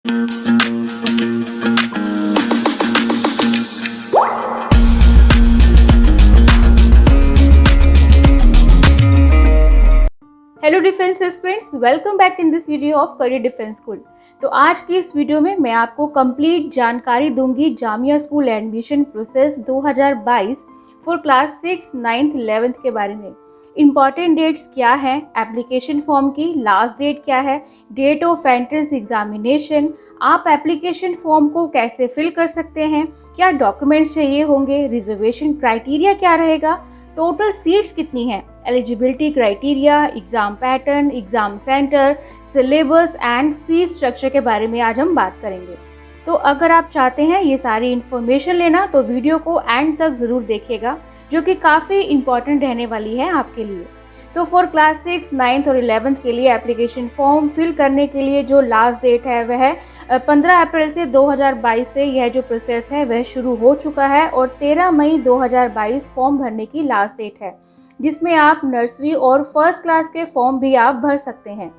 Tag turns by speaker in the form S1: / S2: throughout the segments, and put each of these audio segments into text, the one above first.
S1: Hello defence aspirants, welcome back in this video of career defence school. तो आज की इस वीडियो में मैं आपको कंप्लीट जानकारी दूंगी Jamia school admission process 2022 for class 6, 9th, 11th के बारे में। इम्पॉर्टेंट डेट्स क्या हैं, एप्लीकेशन फॉर्म की लास्ट डेट क्या है, डेट ऑफ एंट्रेंस एग्जामिनेशन, आप एप्लीकेशन फॉर्म को कैसे फिल कर सकते हैं, क्या डॉक्यूमेंट्स चाहिए होंगे, रिजर्वेशन क्राइटेरिया क्या रहेगा, टोटल सीट्स कितनी हैं, eligibility criteria, exam pattern, exam centre, syllabus and fees structure के बारे में आज हम बात करेंगे। तो अगर आप चाहते हैं ये सारी इन्फॉर्मेशन लेना तो वीडियो को एंड तक ज़रूर देखिएगा, जो कि काफ़ी इम्पॉर्टेंट रहने वाली है आपके लिए। तो फॉर क्लास 6, 9th और 11th के लिए एप्लीकेशन फॉर्म फिल करने के लिए जो लास्ट डेट है वह 15 अप्रैल से 2022 से यह जो प्रोसेस है वह शुरू हो चुका है और 13 मई 2022 फॉर्म भरने की लास्ट डेट है, जिसमें आप नर्सरी और फर्स्ट क्लास के फॉर्म भी आप भर सकते हैं,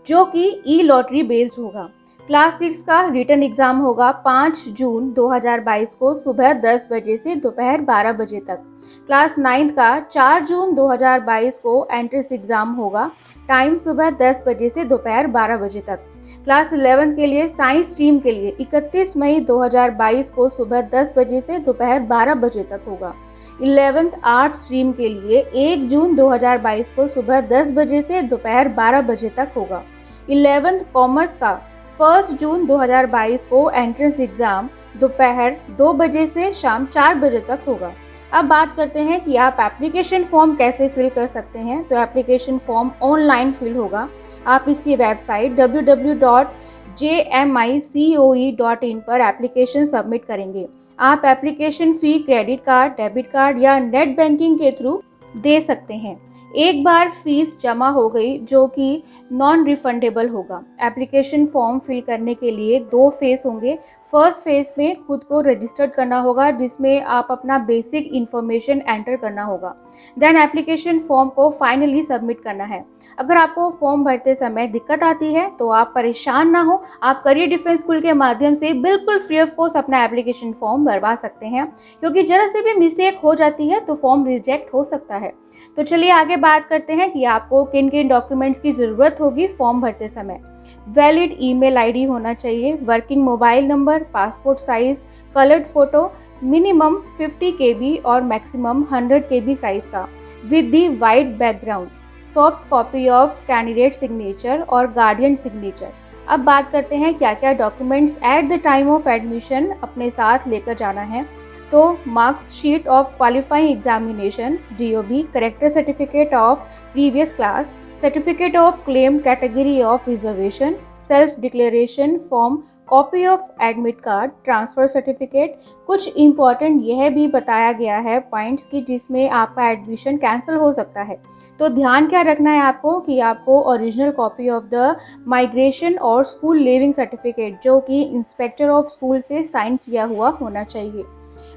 S1: जो कि ई लॉटरी बेस्ड होगा। क्लास 6 का रिटन एग्ज़ाम होगा 5 जून 2022 को सुबह 10 बजे से दोपहर 12 बजे तक। क्लास 9th का 4 जून 2022 को एंट्रेंस एग्ज़ाम होगा, टाइम सुबह 10 बजे से दोपहर 12 बजे तक। क्लास 11 के लिए साइंस स्ट्रीम के लिए 31 मई 2022 को सुबह 10 बजे से दोपहर 12 बजे तक होगा। 11th आर्ट स्ट्रीम के लिए 1 जून 2022 को सुबह 10 बजे से दोपहर 12 बजे तक होगा। 11th कॉमर्स का 1 जून 2022 को एंट्रेंस एग्ज़ाम दोपहर 2 बजे से शाम 4 बजे तक होगा। अब बात करते हैं कि आप एप्लीकेशन फॉर्म कैसे फिल कर सकते हैं। तो एप्लीकेशन फॉर्म ऑनलाइन फिल होगा। आप इसकी वेबसाइट www.jmicoe.in पर एप्लीकेशन सबमिट करेंगे। आप application fee credit card, debit card या नेट बैंकिंग के थ्रू दे सकते हैं। एक बार फीस जमा हो गई जो कि नॉन रिफंडेबल होगा। एप्लीकेशन फॉर्म फिल करने के लिए 2 फेज़ होंगे। फर्स्ट फेज़ में खुद को रजिस्टर्ड करना होगा, जिसमें आप अपना बेसिक इन्फॉर्मेशन एंटर करना होगा। देन एप्लीकेशन फॉर्म को फाइनली सबमिट करना है। अगर आपको फॉर्म भरते समय दिक्कत आती है तो आप परेशान ना हो, आप करियर डिफेंस स्कूल के माध्यम से बिल्कुल फ्री ऑफ कॉस्ट अपना एप्लीकेशन फॉर्म भरवा सकते हैं, क्योंकि जरा से भी मिस्टेक हो जाती है तो फॉर्म रिजेक्ट हो सकता है। तो चलिए आगे बात करते हैं कि आपको किन किन डॉक्यूमेंट्स की ज़रूरत होगी फॉर्म भरते समय। वैलिड ईमेल आईडी होना चाहिए, working mobile number, passport size coloured photo, minimum 50 KB और मैक्सिमम 100 KB साइज़ का, with the white background, soft copy of candidate signature और गार्डियन सिग्नेचर। अब बात करते हैं क्या क्या documents at the time of admission अपने साथ लेकर जाना है। तो marks sheet of qualifying examination, DOB, character certificate of previous class, certificate of claim category of reservation, self declaration form, copy of admit card, transfer certificate. कुछ important यह भी बताया गया है पॉइंट्स की जिसमें आपका एडमिशन कैंसिल हो सकता है। तो ध्यान क्या रखना है आपको कि आपको original copy of the migration और स्कूल लिविंग सर्टिफिकेट, जो कि इंस्पेक्टर ऑफ स्कूल से साइन किया हुआ होना चाहिए।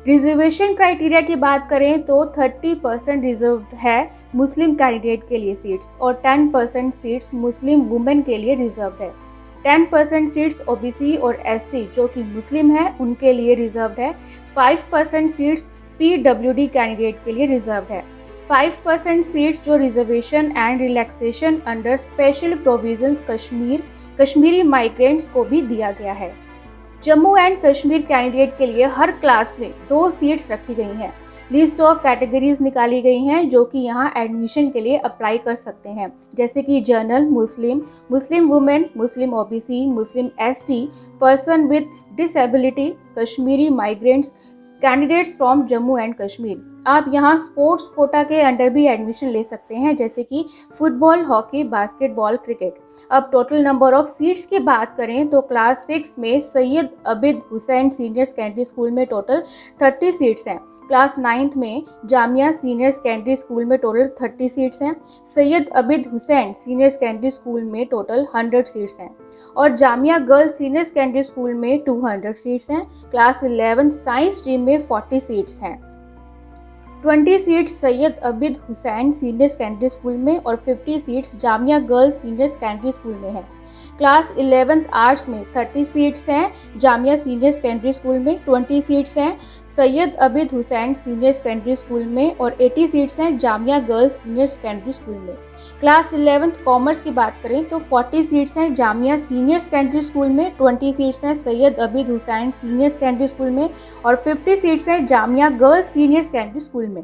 S1: रिजर्वेशन क्राइटेरिया की बात करें तो 30% रिजर्व्ड है मुस्लिम कैंडिडेट के लिए सीट्स और 10% सीट्स मुस्लिम वुमेन के लिए रिजर्व्ड है। 10% सीट्स OBC और ST जो कि मुस्लिम है उनके लिए रिजर्व्ड है। 5% सीट्स PWD कैंडिडेट के लिए रिजर्व्ड है। 5% सीट्स जो reservation and relaxation under special provisions Kashmiri migrants को भी दिया गया है। जम्मू एंड कश्मीर कैंडिडेट के लिए हर क्लास में 2 सीट्स रखी गई हैं। लिस्ट ऑफ कैटेगरीज निकाली गई हैं जो कि यहाँ एडमिशन के लिए अप्लाई कर सकते हैं, जैसे कि general, Muslim, Muslim women, Muslim OBC, Muslim ST, person with disability, Kashmiri migrants, candidates from Jammu and Kashmir. आप यहाँ स्पोर्ट्स कोटा के अंडर भी एडमिशन ले सकते हैं, जैसे कि फुटबॉल, हॉकी, बास्केटबॉल, क्रिकेट। अब टोटल नंबर ऑफ सीट्स की बात करें तो क्लास 6 में Syed Abid Hussain senior secondary school में टोटल 30 सीट्स हैं। क्लास 9th में जामिया सीनियर सेकेंडरी स्कूल में टोटल 30 सीट्स हैं। Syed Abid Hussain senior secondary school में टोटल 100 सीट्स हैं और Jamia girls senior secondary school में 200 सीट्स हैं। क्लास 11th साइंस स्ट्रीम में 40 सीट्स हैं। 20 seats Syed Abid Hussain senior secondary school में और 50 seats Jamia girls senior secondary school में हैं। क्लास 11th आर्ट्स में 30 सीट्स हैं, जामिया सीनियर सेकेंडरी स्कूल में 20 सीट्स हैं, Syed Abid Hussain senior secondary school में और 80 सीट्स हैं Jamia girls senior secondary school में। क्लास 11th कॉमर्स की बात करें तो 40 सीट्स हैं जामिया सीनियर सेकेंडरी स्कूल में, 20 सीट्स हैं Syed Abid Hussain senior secondary school में और 50 सीट्स हैं Jamia girls senior secondary school में।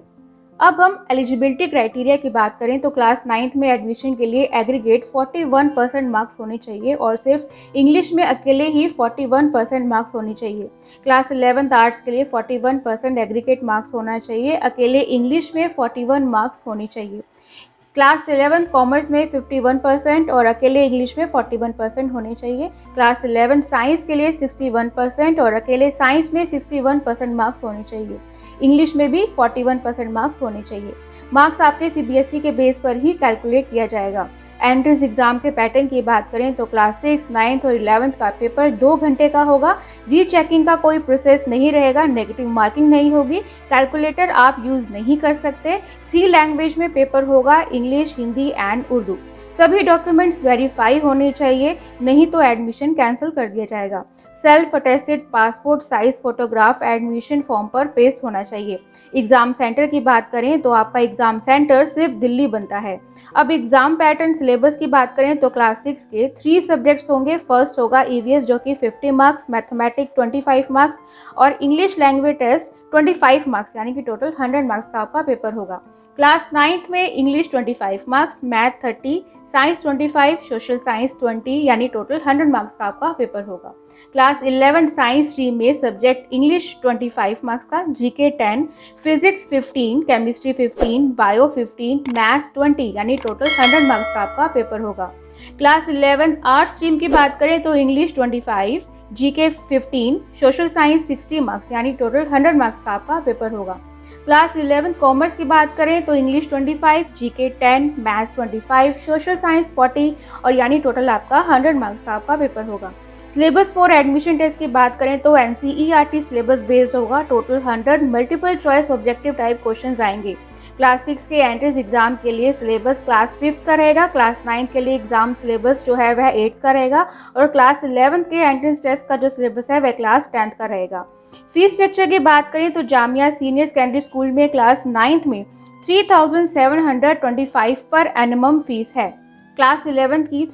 S1: अब हम एलिजिबिलिटी क्राइटेरिया की बात करें तो क्लास 9th में एडमिशन के लिए एग्रीगेट 41% मार्क्स होने चाहिए और सिर्फ इंग्लिश में अकेले ही 41% मार्क्स होने चाहिए। क्लास 11th आर्ट्स के लिए 41% एग्रीगेट मार्क्स होना चाहिए, अकेले इंग्लिश में 41 मार्क्स होने चाहिए। क्लास 11th कॉमर्स में 51% और अकेले इंग्लिश में 41% होने चाहिए। क्लास 11th साइंस के लिए 61% और अकेले साइंस में 61% मार्क्स होने चाहिए। इंग्लिश में भी 41% मार्क्स होने चाहिए। मार्क्स आपके सीबीएसई के बेस पर ही कैलकुलेट किया जाएगा। एंट्रेंस एग्जाम के पैटर्न की बात करें तो क्लास 6, 9th और 11th का पेपर 2 घंटे का होगा। रीचेकिंग का कोई प्रोसेस नहीं रहेगा, नेगेटिव मार्किंग नहीं होगी, कैलकुलेटर आप यूज़ नहीं कर सकते। 3 लैंग्वेज में पेपर होगा, इंग्लिश, हिंदी एंड उर्दू। सभी डॉक्यूमेंट्स वेरीफाई होने चाहिए, नहीं तो एडमिशन कैंसिल कर दिया जाएगा। Self attested passport size photograph admission form पर पेस्ट होना चाहिए। एग्ज़ाम सेंटर की बात करें तो आपका एग्ज़ाम सेंटर सिर्फ दिल्ली बनता है। अब एग्ज़ाम पैटर्न सिलेबस की बात करें तो क्लास 6 के 3 सब्जेक्ट्स होंगे। फर्स्ट होगा ईवीएस जो कि 50 मार्क्स, मैथमेटिक्स 25 मार्क्स और इंग्लिश लैंग्वेज टेस्ट 25 मार्क्स, यानी कि टोटल 100 मार्क्स का आपका पेपर होगा। क्लास 9th में English 25 marks, math 30, science 25, social science 20, यानी टोटल 100 मार्क्स का आपका पेपर होगा। क्लास 11 साइंस स्ट्रीम में सब्जेक्ट इंग्लिश 25 मार्क्स का, GK 10, physics 15, chemistry 15, bio 15, maths 20, यानी टोटल 100 मार्क्स का आपका पेपर होगा। क्लास 11 आर्ट्स स्ट्रीम की बात करें तो English 25, GK 15, social science 60 marks, यानी टोटल 100 मार्क्स का आपका पेपर होगा। क्लास 11 कॉमर्स की बात करें तो English 25, GK 10, maths 25, social science 40 और यानी टोटल आपका 100 मार्क्स का आपका पेपर होगा। सिलेबस फॉर एडमिशन टेस्ट की बात करें तो एनसीईआरटी सिलेबस बेस्ड होगा। Total 100 multiple choice objective type questions आएंगे। क्लास 6 के एंट्रेंस एग्जाम के लिए सिलेबस क्लास 5th का रहेगा। क्लास 9 के लिए एग्जाम सिलेबस जो है वह 8th का रहेगा और क्लास 11 के एंट्रेंस टेस्ट का जो सिलेबस है वह क्लास 10th का रहेगा। फीस स्ट्रक्चर की बात करें तो जामिया सीनियर सेकेंडरी स्कूल में क्लास 9th में 3725 पर एनम फीस है। क्लास 11th की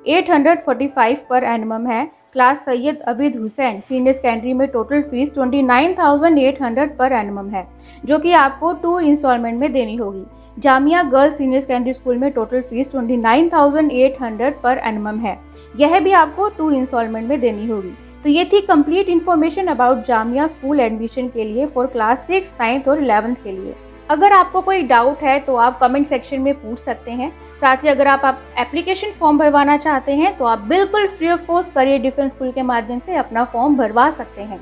S1: 3845 पर एनम है। Class Syed Abid Hussain senior secondary में टोटल फीस 29,800 पर एनम है, जो कि आपको 2 इंस्टॉलमेंट में देनी होगी। Jamia girls senior secondary school में टोटल फीस 29,800 पर एनम है, यह भी आपको 2 इंस्टॉलमेंट में देनी होगी। तो ये थी complete information about Jamia school admission के लिए फॉर क्लास 6, 9th और 11th के लिए। अगर आपको कोई डाउट है तो आप कमेंट सेक्शन में पूछ सकते हैं। साथ ही अगर आप एप्लीकेशन फॉर्म भरवाना चाहते हैं तो आप बिल्कुल free of cost career defence school के माध्यम से अपना फॉर्म भरवा सकते हैं।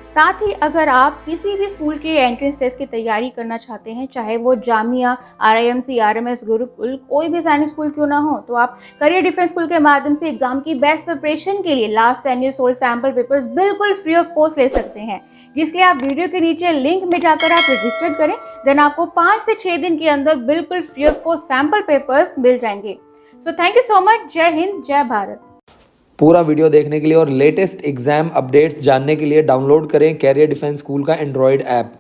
S1: साथ ही अगर आप किसी भी स्कूल के एंट्रेंस टेस्ट की तैयारी करना चाहते हैं, चाहे वो जामिया, आरआईएमसी, आरएमएस, गुरुकुल, कोई भी सैनिक स्कूल क्यों ना हो, तो आप करियर डिफेंस स्कूल के माध्यम से एग्जाम की बेस्ट प्रिपरेशन के लिए last 10 years old sample papers बिल्कुल फ्री ऑफ कॉस्ट ले सकते हैं, जिसके आप वीडियो के नीचे लिंक में जाकर आप रजिस्टर्ड करें। देन आपको 5 से 6 दिन के अंदर बिल्कुल free of cost sample papers मिल जाएंगे। So thank you so much. जय हिंद, जय भारत।
S2: पूरा वीडियो देखने के लिए और लेटेस्ट एग्जाम अपडेट्स जानने के लिए डाउनलोड करें कैरियर डिफेंस स्कूल का एंड्रॉयड ऐप।